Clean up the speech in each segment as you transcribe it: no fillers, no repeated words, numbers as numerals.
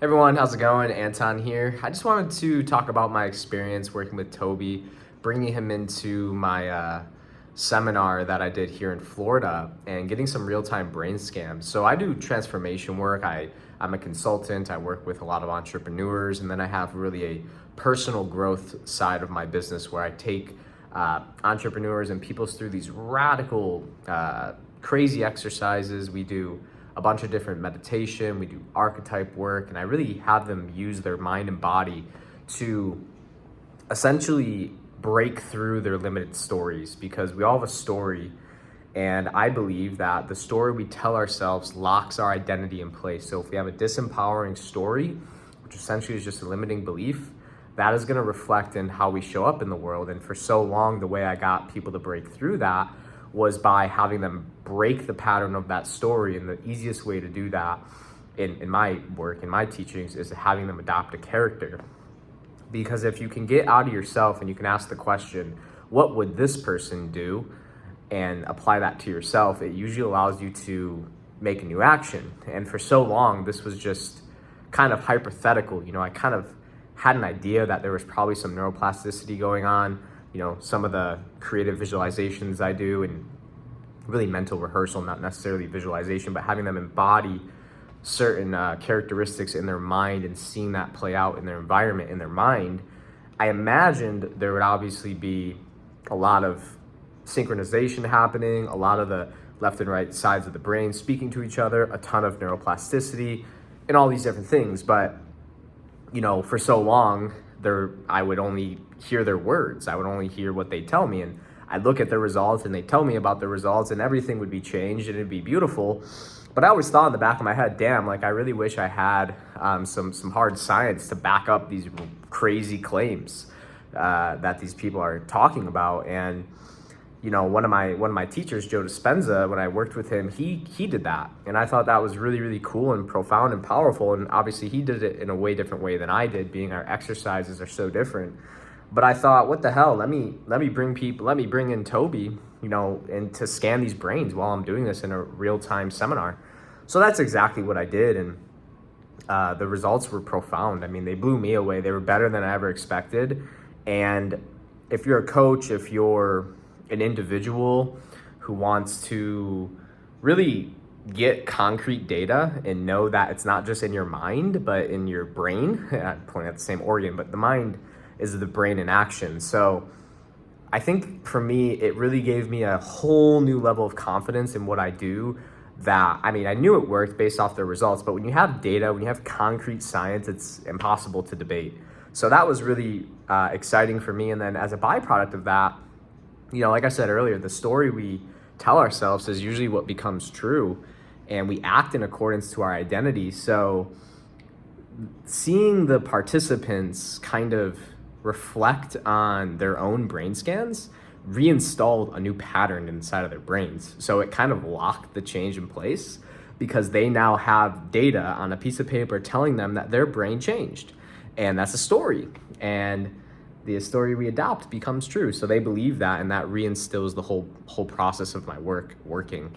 Everyone, how's it going? Anton here. I just wanted to talk about my experience working with Toby, bringing him into my seminar that I did here in Florida and getting some real-time brain scans. So I do transformation work. I'm a consultant. I work with a lot of entrepreneurs, and then I have really a personal growth side of my business where I take entrepreneurs and people through these radical, crazy exercises. We do a bunch of different meditation, we do archetype work, and I really have them use their mind and body to essentially break through their limited stories, because we all have a story, and I believe that the story we tell ourselves locks our identity in place. So if we have a disempowering story, which essentially is just a limiting belief, that is going to reflect in how we show up in the world. And for so long, the way I got people to break through that was by having them break the pattern of that story. And the easiest way to do that in my work, in my teachings, is having them adopt a character. Because if you can get out of yourself and you can ask the question, what would this person do, and apply that to yourself, it usually allows you to make a new action. And for so long, this was just kind of hypothetical. I kind of had an idea that there was probably some neuroplasticity going on. Some of the creative visualizations I do, and really mental rehearsal, not necessarily visualization, but having them embody certain characteristics in their mind and seeing that play out in their environment, in their mind, I imagined there would obviously be a lot of synchronization happening, a lot of the left and right sides of the brain speaking to each other, a ton of neuroplasticity, and all these different things. But, for so long, I would only hear their words. I would only hear what they tell me, and I'd look at the results and they tell me about the results, and everything would be changed and it'd be beautiful. But I always thought in the back of my head, damn, I really wish I had some hard science to back up these crazy claims that these people are talking about. And one of my teachers, Joe Dispenza, when I worked with him, he did that, and I thought that was really, really cool and profound and powerful. And obviously he did it in a way different way than I did, being our exercises are so different. But I thought, what the hell? Let me bring in Toby, and to scan these brains while I'm doing this in a real-time seminar. So that's exactly what I did, and the results were profound. I mean, they blew me away. They were better than I ever expected. And if you're a coach, if you're an individual who wants to really get concrete data and know that it's not just in your mind, but in your brain, I'm pointing at the same organ, but the mind is the brain in action. So I think for me, it really gave me a whole new level of confidence in what I do. I knew it worked based off the results, but when you have data, when you have concrete science, it's impossible to debate. So that was really exciting for me. And then as a byproduct of that, like I said earlier, the story we tell ourselves is usually what becomes true, and we act in accordance to our identity. So seeing the participants kind of reflect on their own brain scans reinstalled a new pattern inside of their brains. So it kind of locked the change in place, because they now have data on a piece of paper telling them that their brain changed. And that's a story. And the story we adopt becomes true. So they believe that, and that reinstills the whole process of my working.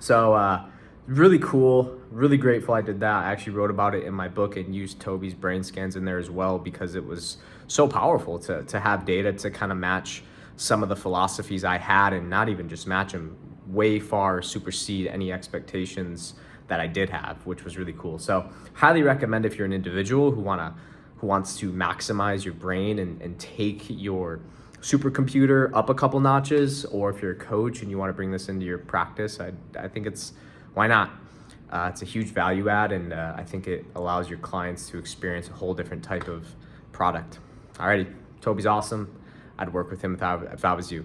So really cool, really grateful I did that. I actually wrote about it in my book and used Toby's brain scans in there as well, because it was so powerful to have data to kind of match some of the philosophies I had, and not even just match them, way far supersede any expectations that I did have, which was really cool. So highly recommend if you're an individual who wants to maximize your brain and take your supercomputer up a couple notches, or if you're a coach and you want to bring this into your practice, I think why not? It's a huge value add, and I think it allows your clients to experience a whole different type of product. Alrighty, Toby's awesome. I'd work with him if I was you.